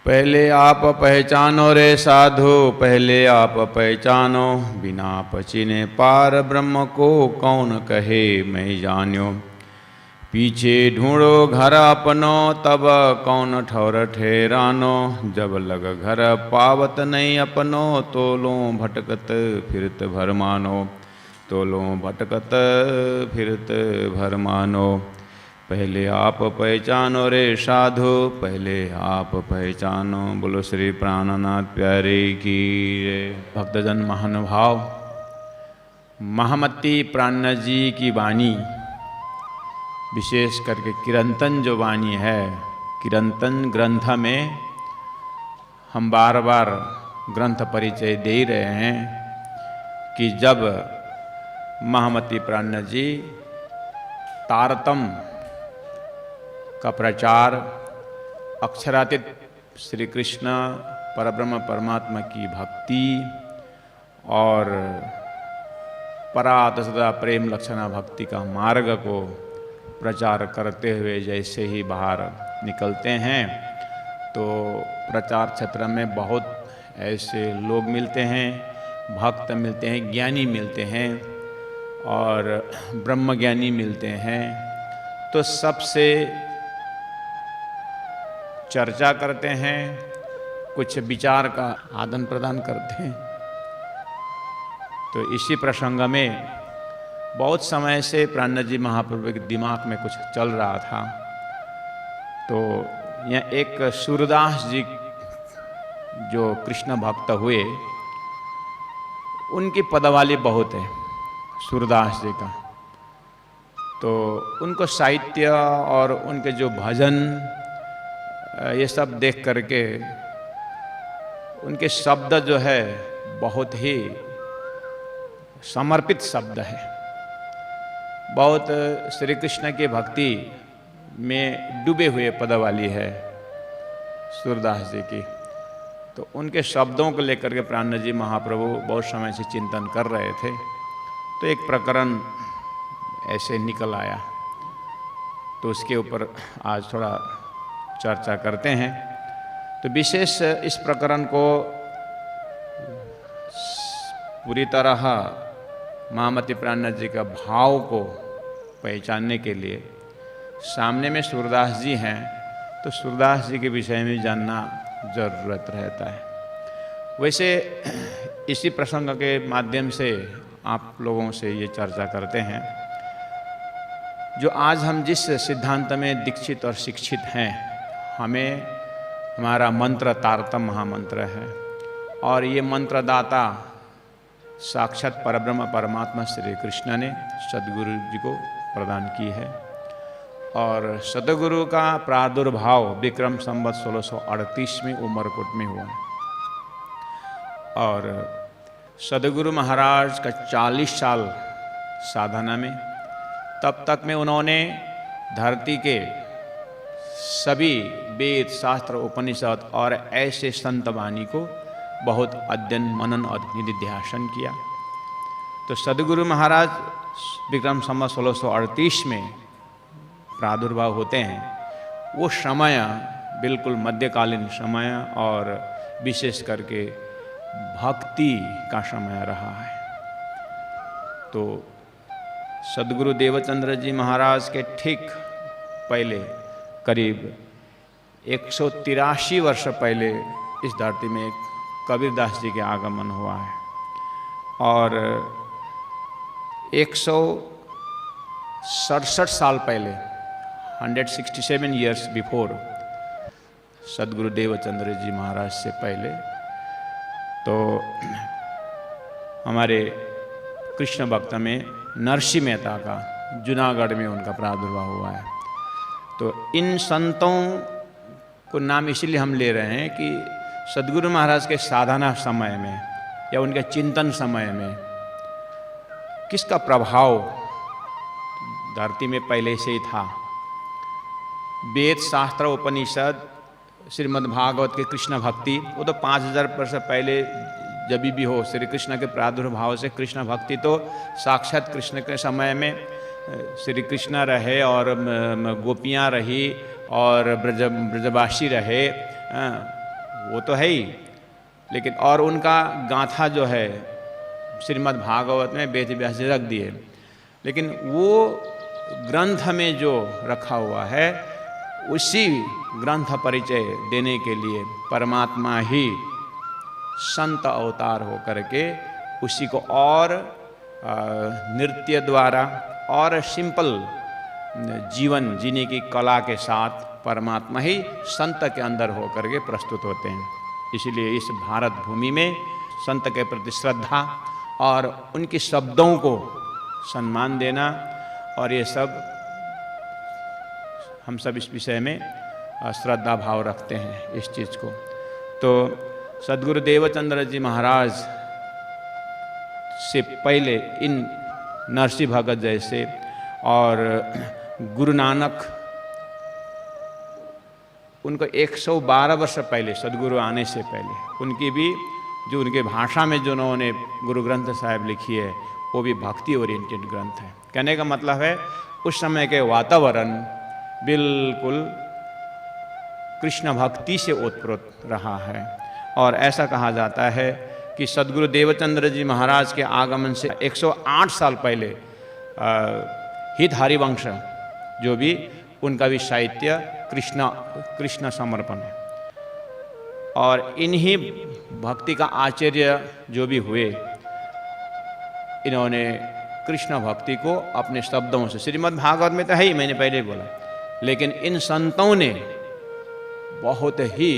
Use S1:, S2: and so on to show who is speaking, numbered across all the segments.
S1: पहले आप पहचानो रे साधु, पहले आप पहचानो, बिना पचिने पार ब्रह्म को कौन कहे मैं जान्यो। पीछे ढूंढो घर अपनो, तब कौन ठौर ठहरानो। जब लग घर पावत नहीं अपनो, तोलो भटकत फिरत भर मानो, तोलो भटकत फिरत भर मानो। पहले आप पहचानो रे साधु, पहले आप पहचानो। बोलो श्री प्राणनाथ प्यारे की जय। भक्तजन महानुभाव, महामती प्राणनाथ जी की वाणी, विशेष करके किरंतन जो वाणी है, किरंतन ग्रंथ में हम बार बार ग्रंथ परिचय दे रहे हैं कि जब महामती प्राणनाथ जी तारतम का प्रचार, अक्षरातीत श्री कृष्ण परब्रह्म परमात्मा की भक्ति और परात सदा प्रेम लक्षणा भक्ति का मार्ग को प्रचार करते हुए जैसे ही बाहर निकलते हैं तो प्रचार क्षेत्र में बहुत ऐसे लोग मिलते हैं, भक्त मिलते हैं, ज्ञानी मिलते हैं और ब्रह्मज्ञानी मिलते हैं। तो सबसे चर्चा करते हैं, कुछ विचार का आदान प्रदान करते हैं। तो इसी प्रसंग में बहुत समय से प्राणनाथ जी महाप्रभु के दिमाग में कुछ चल रहा था। तो यहाँ एक सूरदास जी जो कृष्ण भक्त हुए, उनकी पदवाली बहुत है सूरदास जी का। तो उनको साहित्य और उनके जो भजन ये सब देख करके उनके शब्द जो है बहुत ही समर्पित शब्द है, बहुत श्री कृष्ण की भक्ति में डूबे हुए पदवाली है सूरदास जी की। तो उनके शब्दों को लेकर के प्राणनाथ जी महाप्रभु बहुत समय से चिंतन कर रहे थे। तो एक प्रकरण ऐसे निकल आया, तो उसके ऊपर आज थोड़ा चर्चा करते हैं। तो विशेष इस प्रकरण को पूरी तरह महामती प्राणनाथ जी का भाव को पहचानने के लिए सामने में सूरदास जी हैं, तो सूरदास जी के विषय में जानना जरूरत रहता है। वैसे इसी प्रसंग के माध्यम से आप लोगों से ये चर्चा करते हैं, जो आज हम जिस सिद्धांत में दीक्षित और शिक्षित हैं, हमें हमारा मंत्र तारतम महामंत्र है और ये मंत्रदाता साक्षात परब्रह्म परमात्मा श्री कृष्ण ने सदगुरु जी को प्रदान की है। और सदगुरु का प्रादुर्भाव विक्रम संवत 1638 में उमरकोट में हुआ और सदगुरु महाराज का 40 साल साधना में, तब तक में उन्होंने धरती के सभी वेद शास्त्र उपनिषद और ऐसे संत वाणी को बहुत अध्ययन मनन और निधिध्यासन किया। तो सदगुरु महाराज विक्रम संवत 1638 में प्रादुर्भाव होते हैं। वो समय बिल्कुल मध्यकालीन समय और विशेष करके भक्ति का समय रहा है। तो सदगुरु देवचंद्र जी महाराज के ठीक पहले, करीब 183 वर्ष पहले इस धरती में एक कबीरदास जी के आगमन हुआ है और 167 साल पहले 167 ईयर्स बिफोर सदगुरु देवचंद्र जी महाराज से पहले तो हमारे कृष्ण भक्त में नरसिंह मेहता का जूनागढ़ में उनका प्रादुर्भाव हुआ है। तो इन संतों को नाम इसीलिए हम ले रहे हैं कि सदगुरु महाराज के साधना समय में या उनके चिंतन समय में किसका प्रभाव धरती में पहले से ही था। वेद शास्त्र उपनिषद श्रीमद् भागवत के कृष्ण भक्ति, वो तो 5000 वर्ष पहले जब भी हो श्री कृष्ण के प्रादुर्भाव से कृष्ण भक्ति तो साक्षात कृष्ण के समय में श्री कृष्ण रहे और गोपियाँ रही और ब्रजवासी रहे, वो तो है ही, लेकिन और उनका गाथा जो है श्रीमद् भागवत में वेद व्यास जी रख दिए, लेकिन वो ग्रंथ में जो रखा हुआ है उसी ग्रंथ परिचय देने के लिए परमात्मा ही संत अवतार हो करके उसी को और नृत्य द्वारा और सिंपल जीवन जीने की कला के साथ परमात्मा ही संत के अंदर हो करके प्रस्तुत होते हैं। इसलिए इस भारत भूमि में संत के प्रति श्रद्धा और उनके शब्दों को सम्मान देना, और ये सब हम सब इस विषय में श्रद्धा भाव रखते हैं इस चीज़ को। तो सद्गुरु देवचंद्र जी महाराज से पहले इन नरसिंह भगत जैसे और गुरु नानक, उनको 112 वर्ष पहले सदगुरु आने से पहले उनकी भी जो उनके भाषा में जो उन्होंने गुरु ग्रंथ साहिब लिखी है वो भी भक्ति ओरिएंटेड ग्रंथ है। कहने का मतलब है उस समय के वातावरण बिल्कुल कृष्ण भक्ति से ओतप्रोत रहा है। और ऐसा कहा जाता है कि सद्गुरु देवचंद्र जी महाराज के आगमन से 108 साल पहले हित हरिवंश जो भी उनका भी साहित्य कृष्ण समर्पण है। और इन्हीं भक्ति का आचार्य जो भी हुए, इन्होंने कृष्ण भक्ति को अपने शब्दों से, श्रीमद् भागवत में तो है ही, मैंने पहले बोला, लेकिन इन संतों ने बहुत ही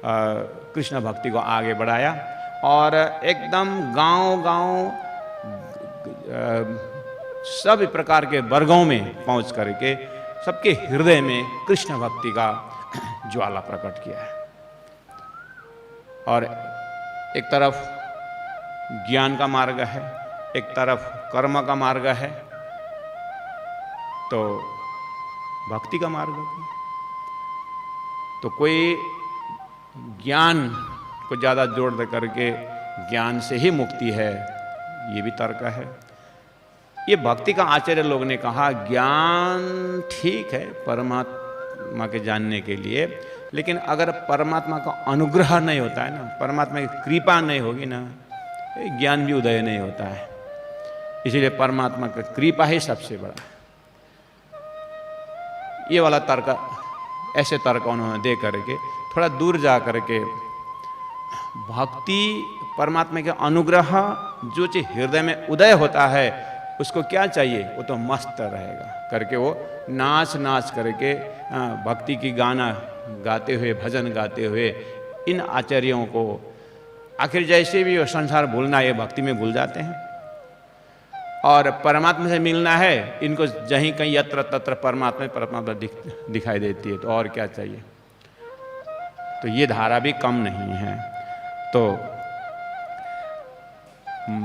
S1: कृष्ण भक्ति को आगे बढ़ाया और एकदम गांव-गांव सभी प्रकार के वर्गों में पहुंच करके सबके हृदय में कृष्ण भक्ति का ज्वाला प्रकट किया है। और एक तरफ ज्ञान का मार्ग है, एक तरफ कर्म का मार्ग है, तो भक्ति का मार्ग भी। तो कोई ज्ञान को ज़्यादा जोड़ दे करके ज्ञान से ही मुक्ति है, ये भी तर्क है। ये भक्ति का आचार्य लोग ने कहा ज्ञान ठीक है परमात्मा के जानने के लिए, लेकिन अगर परमात्मा का अनुग्रह नहीं होता है ना, परमात्मा की कृपा नहीं होगी ना, ज्ञान भी उदय नहीं होता है। इसीलिए परमात्मा का कृपा ही सबसे बड़ा है। ये वाला तर्क, ऐसे तर्क उन्होंने दे करके थोड़ा दूर जा करके भक्ति परमात्मा के अनुग्रह जो चीज हृदय में उदय होता है उसको क्या चाहिए, वो तो मस्त रहेगा करके वो नाच नाच करके भक्ति की गाना गाते हुए, भजन गाते हुए इन आचार्यों को आखिर जैसे भी वो संसार भूलना है भक्ति में भूल जाते हैं। और परमात्मा से मिलना है, इनको जहीं कहीं यत्र तत्र परमात्मा दिखाई देती है, तो और क्या चाहिए। तो ये धारा भी कम नहीं है। तो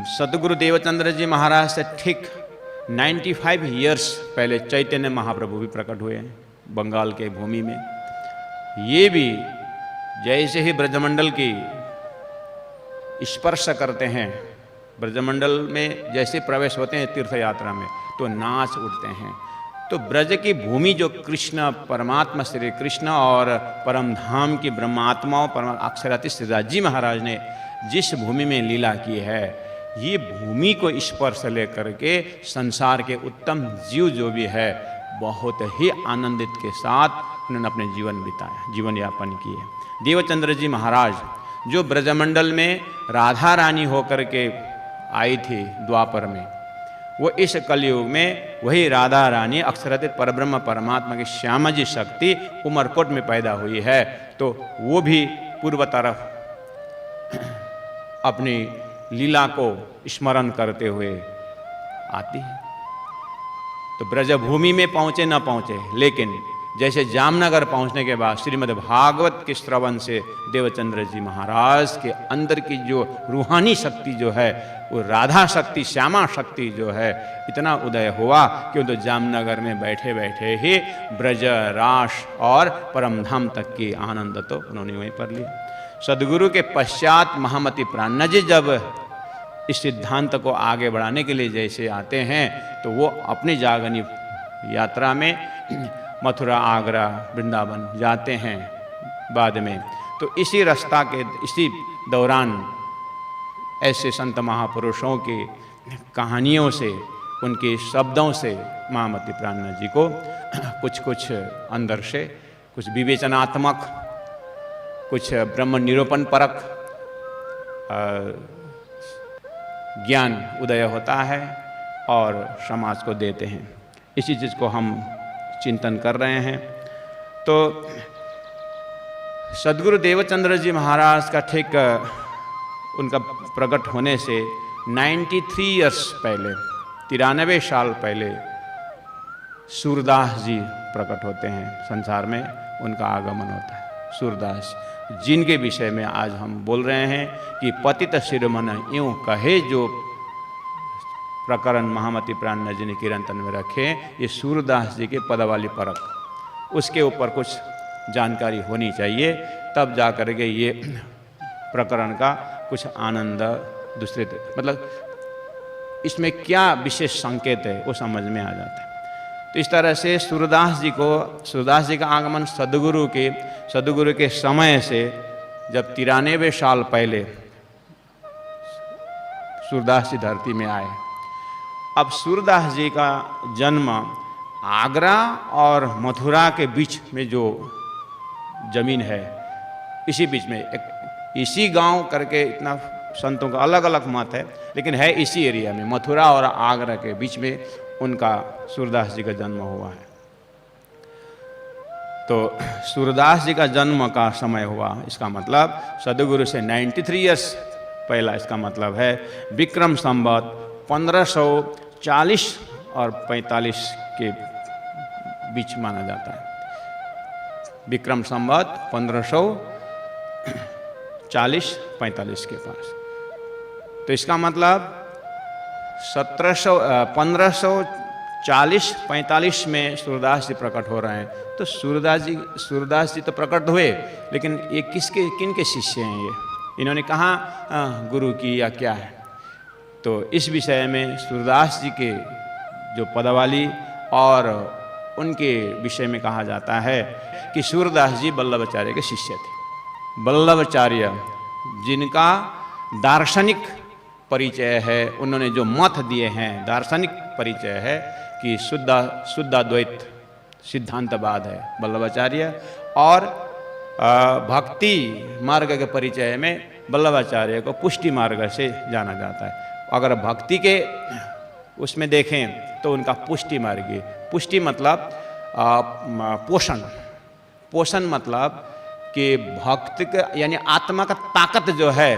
S1: सद्गुरु देवचंद्र जी महाराज से ठीक 95 इयर्स पहले चैतन्य महाप्रभु भी प्रकट हुए हैं बंगाल के भूमि में। ये भी जैसे ही ब्रजमंडल की स्पर्श करते हैं, ब्रजमंडल में जैसे प्रवेश होते हैं तीर्थ यात्रा में, तो नाच उठते हैं। तो ब्रज की भूमि जो कृष्ण परमात्मा श्री कृष्ण और परम धाम की ब्रह्मात्माओं अक्षराती श्रीदास जी महाराज ने जिस भूमि में लीला की है, ये भूमि को स्पर्श लेकर के संसार के उत्तम जीव जो भी है बहुत ही आनंदित के साथ उन्होंने अपने जीवन बिताया, जीवन यापन किए। देवचंद्र जी महाराज जो ब्रजमंडल में राधा रानी होकर के आई थी द्वापर में, वो इस कलयुग में वही राधा रानी अक्षरातीत परब्रह्म परमात्मा की श्यामा जी शक्ति उमरकोट में पैदा हुई है। तो वो भी पूर्व तरफ अपनी लीला को स्मरण करते हुए आती है। तो ब्रजभूमि में पहुँचे न पहुँचे, लेकिन जैसे जामनगर पहुंचने के बाद श्रीमद् भागवत के श्रवण से देवचंद्र जी महाराज के अंदर की जो रूहानी शक्ति जो है, वो राधा शक्ति, श्यामा शक्ति जो है, इतना उदय हुआ कि तो जामनगर में बैठे बैठे ही ब्रज, रास और परमधाम तक की आनंद तो उन्होंने वहीं पर लिया। सदगुरु के पश्चात महामती प्राणा जी जब इस सिद्धांत को आगे बढ़ाने के लिए जैसे आते हैं, तो वो अपनी जागनी यात्रा में मथुरा, आगरा, वृंदावन जाते हैं बाद में। तो इसी रास्ता के इसी दौरान ऐसे संत महापुरुषों की कहानियों से, उनके शब्दों से महामती प्राणनाथ जी को कुछ कुछ अंदर से कुछ विवेचनात्मक, कुछ ब्रह्म निरूपण परक ज्ञान उदय होता है और समाज को देते हैं। इसी चीज़ को हम चिंतन कर रहे हैं। तो सद्गुरु देवचंद्र जी महाराज का ठीक उनका प्रकट होने से 93 ईयर्स पहले, 93 साल पहले सूरदास जी प्रकट होते हैं संसार में, उनका आगमन होता है। सूरदास जिनके विषय में आज हम बोल रहे हैं कि पतित शिरोमणि यूँ कहे जो प्रकरण महामती प्राणनाथ जी ने कीर्तन में रखे, ये सूरदास जी के पदावली परक, उसके ऊपर कुछ जानकारी होनी चाहिए, तब जा कर के ये प्रकरण का कुछ आनंद दूसरे मतलब इसमें क्या विशेष संकेत है वो समझ में आ जाता है। तो इस तरह से सूरदास जी का आगमन सद्गुरु के समय से, जब 93 साल पहले सूरदास जी धरती में आए। अब सूरदास जी का जन्म आगरा और मथुरा के बीच में जो जमीन है, इसी बीच में इसी गांव करके, इतना संतों का अलग अलग मत है, लेकिन है इसी एरिया में, मथुरा और आगरा के बीच में उनका सूरदास जी का जन्म हुआ है। तो सूरदास जी का जन्म का समय हुआ, इसका मतलब सद्गुरु से 93 ईयर्स पहला, इसका मतलब है विक्रम संवत 1540 और 45 के बीच माना जाता है। विक्रम संवत 1540-45 के पास। तो इसका मतलब 1540-45 में सूरदास जी प्रकट हो रहे हैं। तो सूरदास जी तो प्रकट हुए, लेकिन ये किन के शिष्य हैं ये? इन्होंने कहाँ गुरु की या क्या है? तो इस विषय में सूरदास जी के जो पदावली और उनके विषय में कहा जाता है कि सूरदास जी वल्लभाचार्य के शिष्य थे। वल्लभाचार्य जिनका दार्शनिक परिचय है, उन्होंने जो मत दिए हैं, दार्शनिक परिचय है कि शुद्धाद्वैत सिद्धांतवाद है वल्लभाचार्य, और भक्ति मार्ग के परिचय में वल्लभाचार्य को पुष्टि मार्ग से जाना जाता है। अगर भक्ति के उसमें देखें तो उनका पुष्टि मार्गी, पुष्टि मतलब पोषण मतलब कि भक्त का यानी आत्मा का ताकत जो है,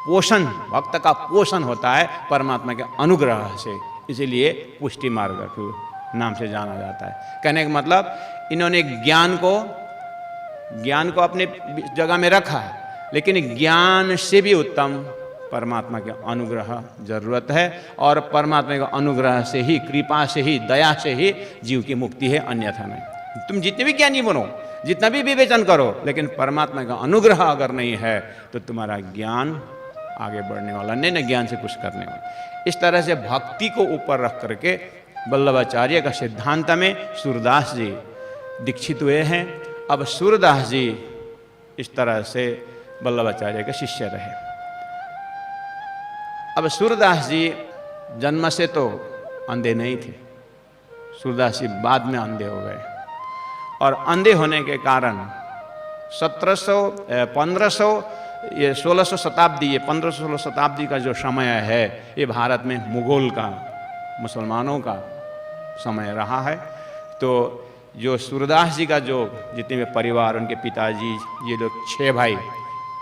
S1: पोषण, भक्त का पोषण होता है परमात्मा के अनुग्रह से, इसीलिए पुष्टि मार्ग के नाम से जाना जाता है। कहने का मतलब इन्होंने ज्ञान को अपने जगह में रखा है, लेकिन ज्ञान से भी उत्तम परमात्मा के अनुग्रह जरूरत है, और परमात्मा के अनुग्रह से ही, कृपा से ही, दया से ही जीव की मुक्ति है, अन्यथा नहीं। तुम जितने भी ज्ञानी बनो, जितना भी विवेचन करो, लेकिन परमात्मा का अनुग्रह अगर नहीं है तो तुम्हारा ज्ञान आगे बढ़ने वाला नहीं, न ज्ञान से कुछ करने वाला। इस तरह से भक्ति को ऊपर रख करके वल्लभाचार्य का सिद्धांत में सूरदास जी दीक्षित हुए हैं। अब सूरदास जी इस तरह से वल्लभाचार्य के शिष्य रहे। अब सूरदास जी जन्म से तो अंधे नहीं थे, सूरदास जी बाद में अंधे हो गए, और अंधे होने के कारण 1600 शताब्दी, ये 1500-16 शताब्दी का जो समय है, ये भारत में मुगल का, मुसलमानों का समय रहा है। तो जो सूरदास जी का जो जितने भी परिवार, उनके पिताजी, ये लोग 6 भाई,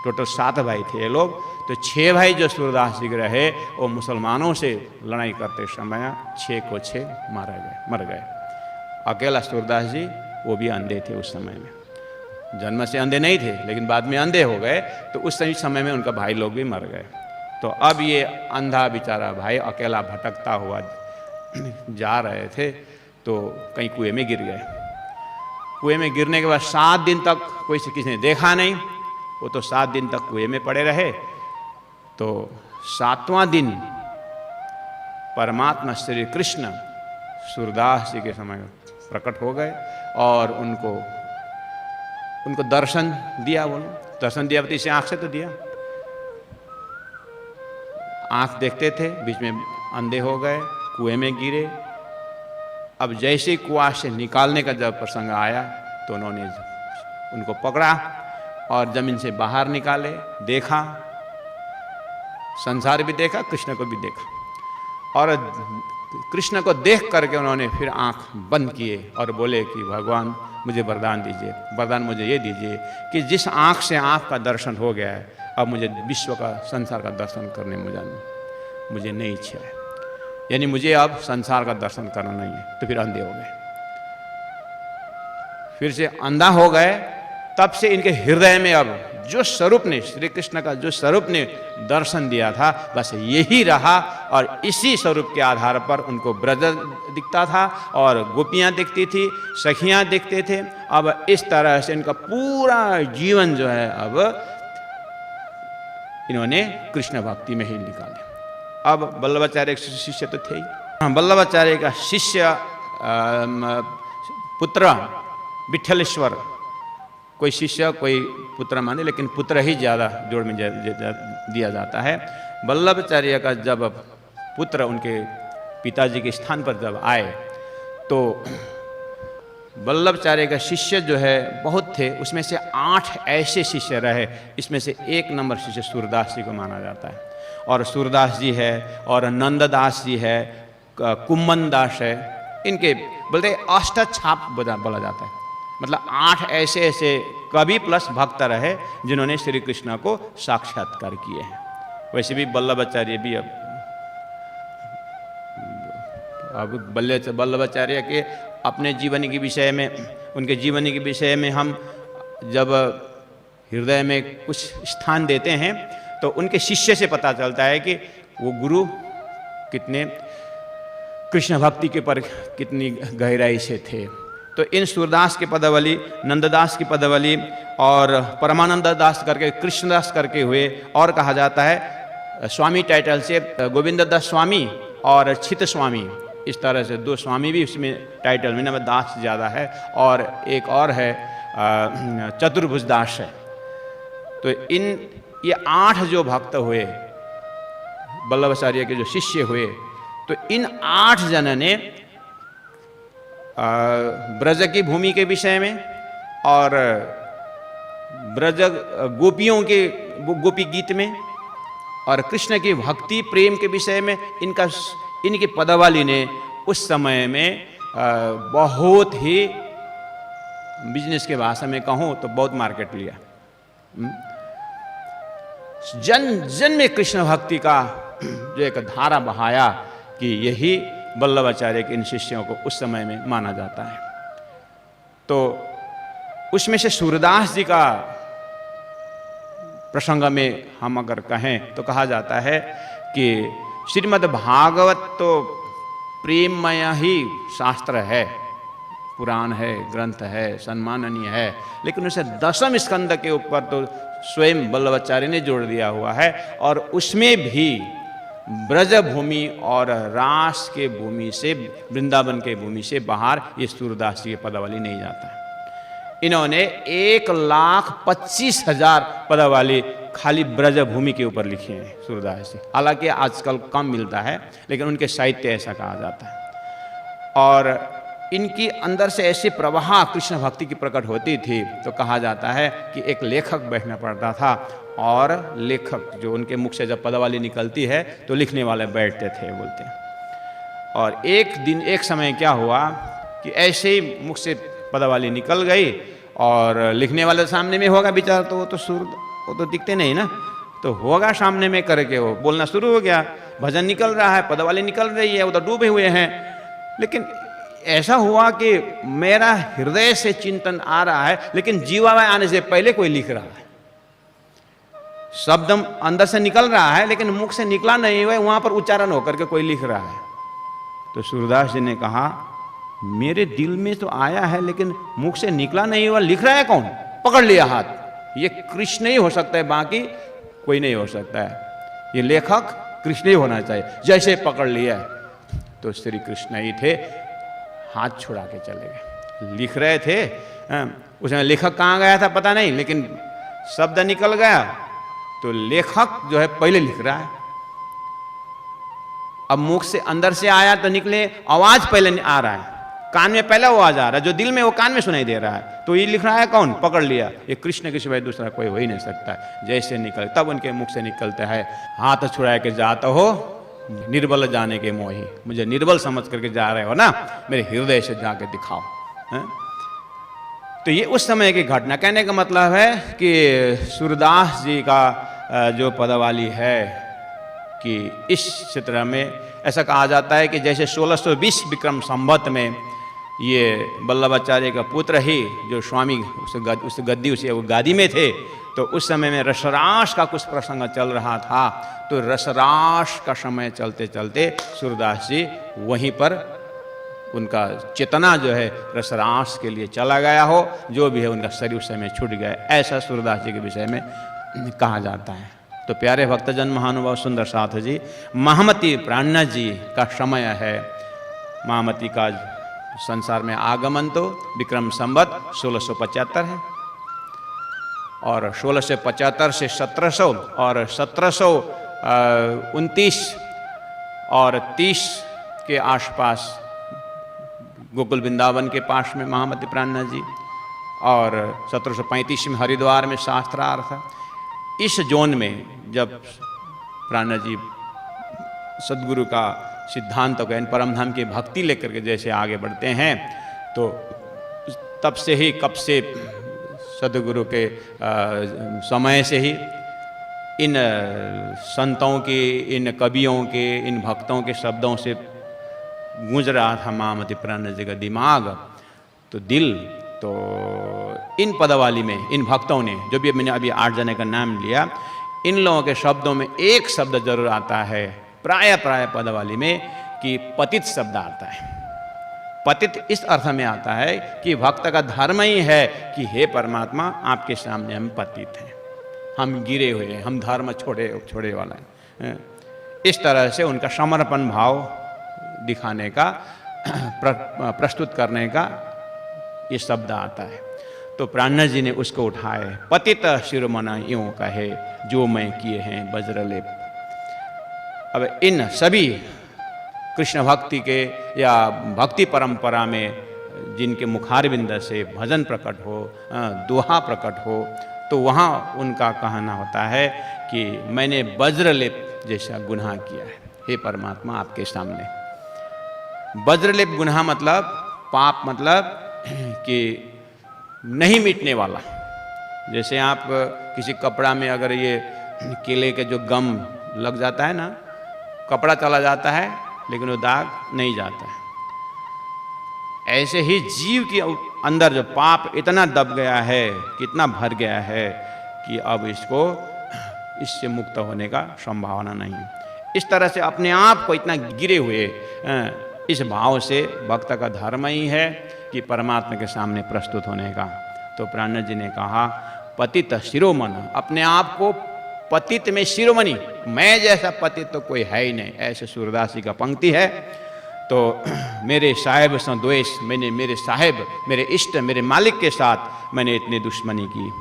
S1: टोटल 7 भाई थे ये लोग, तो 6 भाई जो सूरदास जी के रहे, वो मुसलमानों से लड़ाई करते समय 6 को 6 मर गए। अकेला सूरदास जी वो भी अंधे थे उस समय में, जन्म से अंधे नहीं थे, लेकिन बाद में अंधे हो गए। तो उस समय में उनका भाई लोग भी मर गए। तो अब ये अंधा बेचारा भाई अकेला भटकता हुआ जा रहे थे, तो कहीं कुएं में गिर गए। कुएं में गिरने के बाद 7 दिन तक किसी ने देखा नहीं, वो तो 7 दिन तक कुएं में पड़े रहे। तो 7वां दिन परमात्मा श्री कृष्ण सूरदास जी के समय प्रकट हो गए और उनको दर्शन दिया। दर्शन दिया, इसे आँख से तो दिया। आँख देखते थे, बीच में अंधे हो गए, कुएं में गिरे। अब जैसे ही कुआं से निकालने का जब प्रसंग आया तो उन्होंने उनको पकड़ा और जमीन से बाहर निकाले, देखा, संसार भी देखा, कृष्ण को भी देखा। और कृष्ण को देख करके उन्होंने फिर आंख बंद किए और बोले कि भगवान मुझे वरदान दीजिए, वरदान मुझे ये दीजिए कि जिस आंख से आंख का दर्शन हो गया है, अब मुझे विश्व का, संसार का दर्शन करने मुझे नहीं इच्छा है, यानी मुझे अब संसार का दर्शन करना नहीं है। तो फिर अंधे हो गए, फिर से अंधा हो गए। तब से इनके हृदय में अब जो स्वरूप ने, श्री कृष्ण का जो स्वरूप ने दर्शन दिया था, बस यही रहा। और इसी स्वरूप के आधार पर उनको ब्रज दिखता था और गोपियां दिखती थी, सखियां दिखते थे। अब इस तरह से इनका पूरा जीवन जो है अब इन्होंने कृष्ण भक्ति में ही निकाले। अब वल्लभाचार्य के शिष्य तो थे ही। वल्लभाचार्य का शिष्य पुत्र विठलेश्वर, कोई शिष्य कोई पुत्र माने, लेकिन पुत्र ही ज़्यादा जोड़ में दिया जाता है। वल्लभाचार्य का जब पुत्र उनके पिताजी के स्थान पर जब आए तो वल्लभाचार्य का शिष्य जो है बहुत थे, उसमें से 8 ऐसे शिष्य रहे। इसमें से 1 नंबर शिष्य सूरदास जी को माना जाता है। और सूरदास जी है और नंददास जी है, कुम्मन दास है, इनके बोलते अष्टछाप बोला जाता है। मतलब 8 ऐसे कवि प्लस भक्त रहे जिन्होंने श्री कृष्ण को साक्षात्कार किए हैं। वैसे भी वल्लभाचार्य भी अब वल्लभाचार्य के अपने जीवन के विषय में, उनके जीवन के विषय में हम जब हृदय में कुछ स्थान देते हैं तो उनके शिष्य से पता चलता है कि वो गुरु कितने कृष्ण भक्ति के पर कितनी गहराई से थे। तो इन सूरदास की पदावली, नंददास की पदावली और परमानंद दास करके, कृष्णदास करके हुए, और कहा जाता है स्वामी टाइटल से गोविंद दास स्वामी और छित स्वामी, इस तरह से 2 स्वामी भी उसमें टाइटल में, नंबर दास ज़्यादा है, और एक और है चतुर्भुज दास है। तो ये 8 जो भक्त हुए वल्लभाचार्य के जो शिष्य हुए, तो इन 8 जन ने ब्रज की भूमि के विषय में और ब्रज गोपियों के गोपी गीत में और कृष्ण की भक्ति प्रेम के विषय में इनकी पदावली ने उस समय में बहुत ही, बिजनेस के भाषा में कहूँ तो बहुत मार्केट लिया। जन जन में कृष्ण भक्ति का जो एक धारा बहाया कि यही वल्लभाचार्य के इन शिष्यों को उस समय में माना जाता है। तो उसमें से सूरदास जी का प्रसंग में हम अगर कहें तो कहा जाता है कि श्रीमद् भागवत तो प्रेममय ही शास्त्र है, पुराण है, ग्रंथ है, सम्माननीय है, लेकिन उसे 10वें स्कंद के ऊपर तो स्वयं वल्लभाचार्य ने जोड़ दिया हुआ है। और उसमें भी ब्रज भूमि और रास के भूमि से, वृंदावन के भूमि से बाहर ये सूरदास जी की पदावली नहीं जाता है। इन्होंने 1,25,000 पदावली खाली ब्रज भूमि के ऊपर लिखे हैं सूरदास जी। हालांकि आजकल कम मिलता है, लेकिन उनके साहित्य ऐसा कहा जाता है। और इनकी अंदर से ऐसी प्रवाह कृष्ण भक्ति की प्रकट होती थी, तो कहा जाता है कि एक लेखक बैठना पड़ता था, और लेखक जो उनके मुख से जब पदावली निकलती है तो लिखने वाले बैठते थे, बोलते हैं। और एक दिन एक समय क्या हुआ कि ऐसे ही मुख से पदावली निकल गई और लिखने वाले सामने में होगा बेचारा, तो वो तो दिखते नहीं ना, तो होगा सामने में करके वो बोलना शुरू हो गया। भजन निकल रहा है, पदावली निकल रही है, वो तो डूबे हुए हैं। लेकिन ऐसा हुआ कि मेरा हृदय से चिंतन आ रहा है, लेकिन जीवा में आने से पहले कोई लिख रहा है। शब्द अंदर से निकल रहा है लेकिन मुख से निकला नहीं हुआ, वहां पर उच्चारण होकर के कोई लिख रहा है। तो सूरदास जी ने कहा, मेरे दिल में तो आया है लेकिन मुख से निकला नहीं हुआ, लिख रहा है कौन? पकड़ लिया हाथ, ये कृष्ण ही हो सकता है, बाकी कोई नहीं हो सकता है, ये लेखक कृष्ण ही होना चाहिए। जैसे पकड़ लिया तो श्री कृष्ण ही थे, हाथ छुड़ा के चले गए। लिख रहे थे, उसमें लेखक कहाँ गया था पता नहीं, लेकिन शब्द निकल गया तो लेखक जो है पहले लिख रहा है। अब मुख से अंदर से आया तो निकले, आवाज पहले आ रहा है, कान में पहला आवाज आ रहा है, जो दिल में वो कान में सुनाई दे रहा है। तो ये लिख रहा है कौन? पकड़ लिया, ये कृष्ण के सिवाय दूसरा कोई हो ही नहीं सकता है। जैसे निकल तब उनके मुख से निकलता है, हाथ छुड़ा के जाता हो निर्बल जाने के मोही, मुझे निर्बल समझ करके जा रहे हो ना, मेरे हृदय से जाके दिखाओ। है? तो ये उस समय की घटना। कहने का मतलब है कि सूरदास जी का जो पदावली है कि इस क्षेत्र में ऐसा कहा जाता है कि जैसे 1620 विक्रम संवत में ये वल्लभाचार्य का पुत्र ही जो स्वामी उस गद्दी उसे वो गादी में थे, तो उस समय में रसरास का कुछ प्रसंग चल रहा था। तो रसरास का समय चलते चलते सूरदास जी वहीं पर उनका चेतना जो है रसरास के लिए चला गया हो, जो भी है उनका शरीर उस समय छूट गया, ऐसा सूरदास जी के विषय में कहा जाता है। तो प्यारे भक्तजन महानुभाव सुंदर साथ जी, महामती प्राणनाथ जी का समय है। महामती का संसार में आगमन तो विक्रम संवत 1675 है, और 1675 से 1700 और 1729 और 30 के आसपास गोकुल वृंदावन के पास में महामती प्राणनाथ जी, और 1735 में हरिद्वार में शास्त्रार्थ। इस जोन में जब प्राणनाथ जी सदगुरु का सिद्धांत को परमधाम की भक्ति लेकर के जैसे आगे बढ़ते हैं, तो तब से ही कब से सदगुरु के समय से ही इन संतों के, इन कवियों के, इन भक्तों के शब्दों से गूंज रहा था महामती प्राणनाथ जी का दिमाग, तो दिल। तो इन पदावली में इन भक्तों ने, जो भी मैंने अभी 8 जने का नाम लिया, इन लोगों के शब्दों में एक शब्द जरूर आता है प्राय पदावली में कि पतित शब्द आता है। पतित इस अर्थ में आता है कि भक्त का धर्म ही है कि हे परमात्मा, आपके सामने हम पतित हैं, हम गिरे हुए हैं, हम धर्म छोड़े वाला है। इस तरह से उनका समर्पण भाव दिखाने का, प्रस्तुत करने का ये शब्द आता है। तो प्राणनाथ जी ने उसको उठाए, पतित शिरोमणि यूं कहे जो मैं किए हैं वज्रलेप। अब इन सभी कृष्ण भक्ति के या भक्ति परंपरा में जिनके मुखारविंद से भजन प्रकट हो, दोहा प्रकट हो, तो वहाँ उनका कहना होता है कि मैंने वज्रलेप जैसा गुनाह किया है, हे परमात्मा आपके सामने। वज्रलेप गुनाह मतलब पाप, मतलब कि नहीं मिटने वाला। जैसे आप किसी कपड़ा में अगर ये केले के जो गम लग जाता है ना, कपड़ा चला जाता है लेकिन वो दाग नहीं जाता है। ऐसे ही जीव के अंदर जो पाप इतना दब गया है, कितना भर गया है कि अब इससे मुक्त होने का संभावना नहीं है। इस तरह से अपने आप को इतना गिरे हुए इस भाव से भक्त का धर्म ही है कि परमात्मा के सामने प्रस्तुत होने का। तो प्राणनाथ जी ने कहा पतित शिरोमणि, अपने आप को पतित में शिरोमणि, मैं जैसा पतित तो कोई है ही नहीं, ऐसे सूरदास जी का पंक्ति है। तो मेरे साहेब से द्वेष, मैंने मेरे साहेब, मेरे इष्ट, मेरे मालिक के साथ मैंने इतनी दुश्मनी की।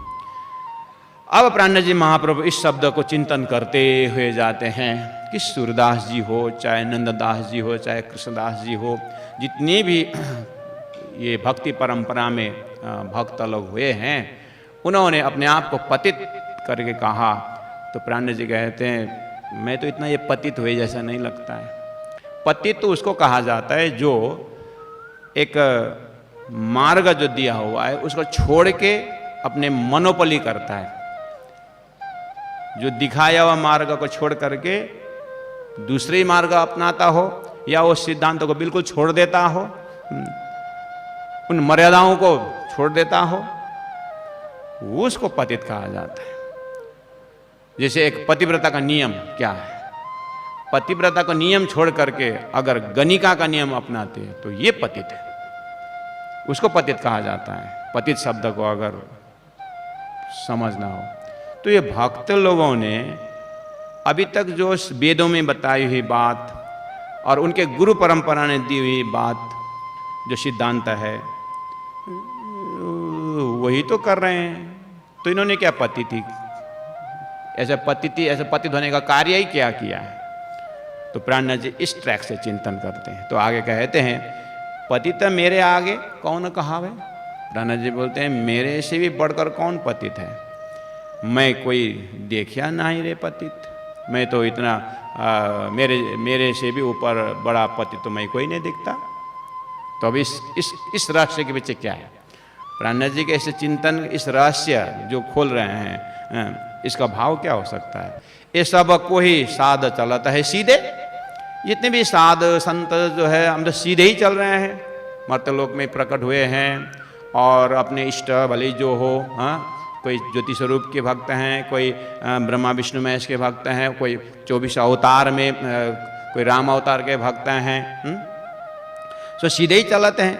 S1: अब प्राणनाथ जी महाप्रभु इस शब्द को चिंतन करते हुए जाते हैं कि सूरदास जी हो, चाहे नंददास जी हो, चाहे कृष्णदास जी हो, जितने भी ये भक्ति परंपरा में भक्त लोग हुए हैं, उन्होंने अपने आप को पतित करके कहा। तो प्राणनाथ जी कहते हैं मैं तो इतना ये पतित हुए जैसा नहीं लगता है। पतित तो उसको कहा जाता है जो एक मार्ग जो दिया हुआ है उसको छोड़ के अपने मनोपली करता है, जो दिखाया हुआ मार्ग को छोड़ करके दूसरे मार्ग अपनाता हो, या वो सिद्धांतों को बिल्कुल छोड़ देता हो, उन मर्यादाओं को छोड़ देता हो, उसको पतित कहा जाता है। जैसे एक पतिव्रता का नियम क्या है, पतिव्रता का नियम छोड़ करके अगर गणिका का नियम अपनाते हैं तो ये पतित है, उसको पतित कहा जाता है। पतित शब्द को अगर समझना हो तो ये भक्त लोगों ने अभी तक जो वेदों में बताई हुई बात और उनके गुरु परंपरा ने दी हुई बात, जो सिद्धांत है, वही तो कर रहे हैं। तो इन्होंने क्या पतित थी, ऐसे पतित होने का कार्य ही क्या किया है। तो प्राणनाथ जी इस ट्रैक से चिंतन करते हैं। तो आगे कहते हैं, पतित मेरे आगे कौन कहावे। प्राणनाथ जी बोलते हैं, मेरे से भी बढ़कर कौन पतित है, मैं कोई देखिया नहीं रे पतित, मैं तो इतना मेरे से भी ऊपर बड़ा पतित तो मैं कोई नहीं दिखता। तो अब इस रहस्य के पीछे क्या है, प्राणनाथ जी के ऐसे चिंतन, इस रहस्य जो खोल रहे हैं, इसका भाव क्या हो सकता है। ये सब को ही साध चलता है सीधे, जितने भी साध संत जो है हम तो सीधे ही चल रहे हैं, मर्त्यलोक में प्रकट हुए हैं और अपने इष्ट भले जो हो, कोई ज्योति स्वरूप के भक्त हैं, कोई ब्रह्मा विष्णु महेश के भक्त हैं, कोई 24 अवतार में कोई राम अवतार के भक्त हैं, सो सीधे ही चलते हैं।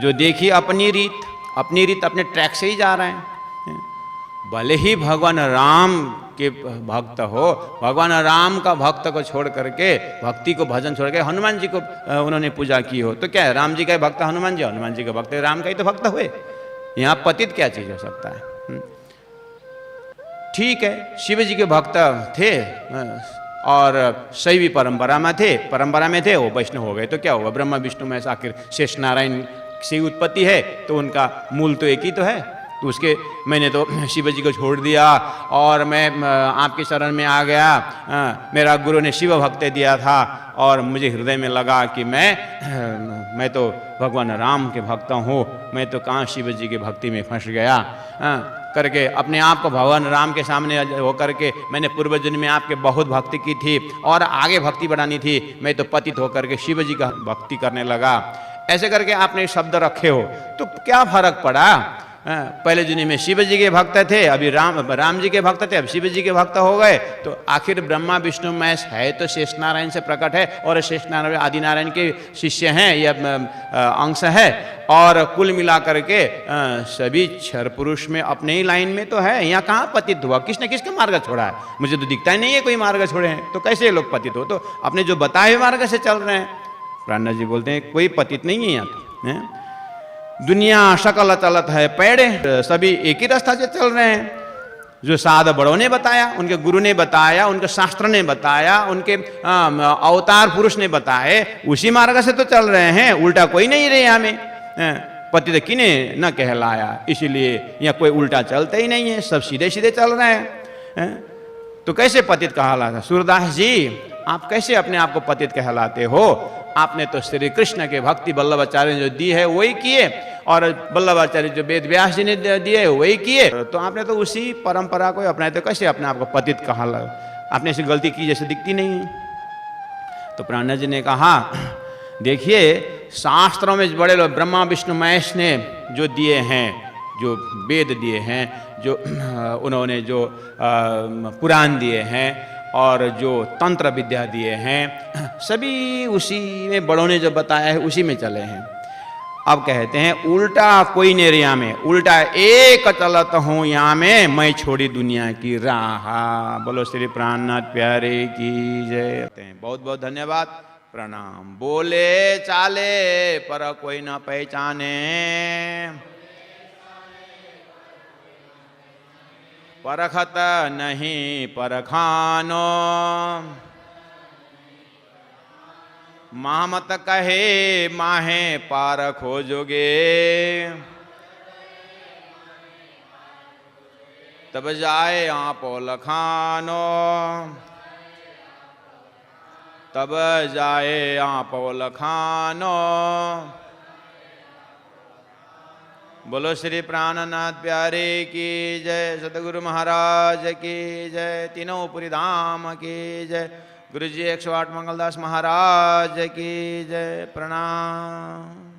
S1: जो देखिए अपनी रीत अपने ट्रैक से ही जा रहे हैं। भले ही भगवान राम के भक्त हो, भगवान राम का भक्त को छोड़ करके, भक्ति को भजन छोड़ के हनुमान जी को उन्होंने पूजा की हो, तो क्या है, राम जी का भक्त हनुमान जी का भक्त राम का ही तो भक्त हुए। यहाँ पतित क्या चीज हो सकता है। ठीक है, शिव जी के भक्त थे और शैवी परंपरा में थे, वो वैष्णव हो गए तो क्या हुआ, ब्रह्मा विष्णु में आखिर शेष नारायण से उत्पत्ति है, तो उनका मूल तो एक ही तो है। तो उसके मैंने तो शिव जी को छोड़ दिया और मैं आपके शरण में आ गया, मेरा गुरु ने शिव भक्त दिया था और मुझे हृदय में लगा कि मैं तो भगवान राम के भक्त हूँ, मैं तो कहाँ शिव जी की भक्ति में फंस गया करके अपने आप को भगवान राम के सामने हो करके मैंने पूर्व जन्म में आपके बहुत भक्ति की थी और आगे भक्ति बढ़ानी थी, मैं तो पतित होकर के शिव जी का भक्ति करने लगा। ऐसे करके आपने शब्द रखे हो तो क्या फर्क पड़ा। पहले जन्म में शिव जी के भक्त थे, अभी राम जी के भक्त थे, अब शिव जी के भक्त हो गए, तो आखिर ब्रह्मा विष्णु महेश है तो शेष नारायण से प्रकट है और शेष नारायण आदि नारायण के शिष्य हैं, यह अंश है। और कुल मिला करके सभी क्षर पुरुष में अपने ही लाइन में तो है। यहाँ कहाँ पतित हुआ, किसने किसका मार्ग छोड़ा है, मुझे तो दिखता ही नहीं है कोई मार्ग छोड़े हैं, तो कैसे लोग पतित हो, तो अपने जो बताए हुए मार्ग से चल रहे हैं। प्राणनाथ जी बोलते हैं कोई पतित नहीं है यहाँ, दुनिया शकल चलत है पेड़े, सभी एक ही रास्ता से चल रहे हैं। जो साध बड़ों ने बताया, उनके गुरु ने बताया, उनके शास्त्र ने बताया, उनके अवतार पुरुष ने बताए, उसी मार्ग से तो चल रहे हैं, उल्टा कोई नहीं रहे हमें। पतित किने न कहलाया, इसीलिए यहाँ कोई उल्टा चलता ही नहीं है, सब सीधे सीधे चल रहे हैं। तो कैसे पतित कहलाता। सूरदास जी आप कैसे अपने आप को पतित कहलाते हो, आपने तो श्री कृष्ण के भक्ति वल्लभाचार्य ने जो दी है वही किए, और वल्लभाचार्य जो वेद व्यास जी ने दिए वही किए, तो आपने तो उसी परंपरा को अपनाए, तो कैसे अपने आप को पतित कहा, आपने ऐसी गलती की जैसे दिखती नहीं है। तो प्राणनाथ जी ने कहा देखिए शास्त्रों में बड़े लोग ब्रह्मा विष्णु महेश ने जो दिए हैं, जो वेद दिए हैं, जो उन्होंने जो पुराण दिए हैं और जो तंत्र विद्या दिए हैं, सभी उसी में बड़ों ने जो बताया है उसी में चले हैं। अब कहते हैं उल्टा कोई नहीं रिया में, उल्टा एक चलत हूँ यहाँ में, मैं छोड़ी दुनिया की राह। बोलो श्री प्राणनाथ प्यारे की जय। बहुत बहुत धन्यवाद, प्रणाम। बोले चाले पर कोई न पहचाने, परखत नहीं परखानो, मामत कहे माहे पार खोजोगे, तब जाए आपो लखानो, तब जाए आपो लखानो। बोलो श्री प्राणनाथ प्यारे की जय, सतगुरु महाराज की जय, तीनों पुरी धाम की जय, गुरु जी 108 मंगलदास महाराज की जय। प्रणाम।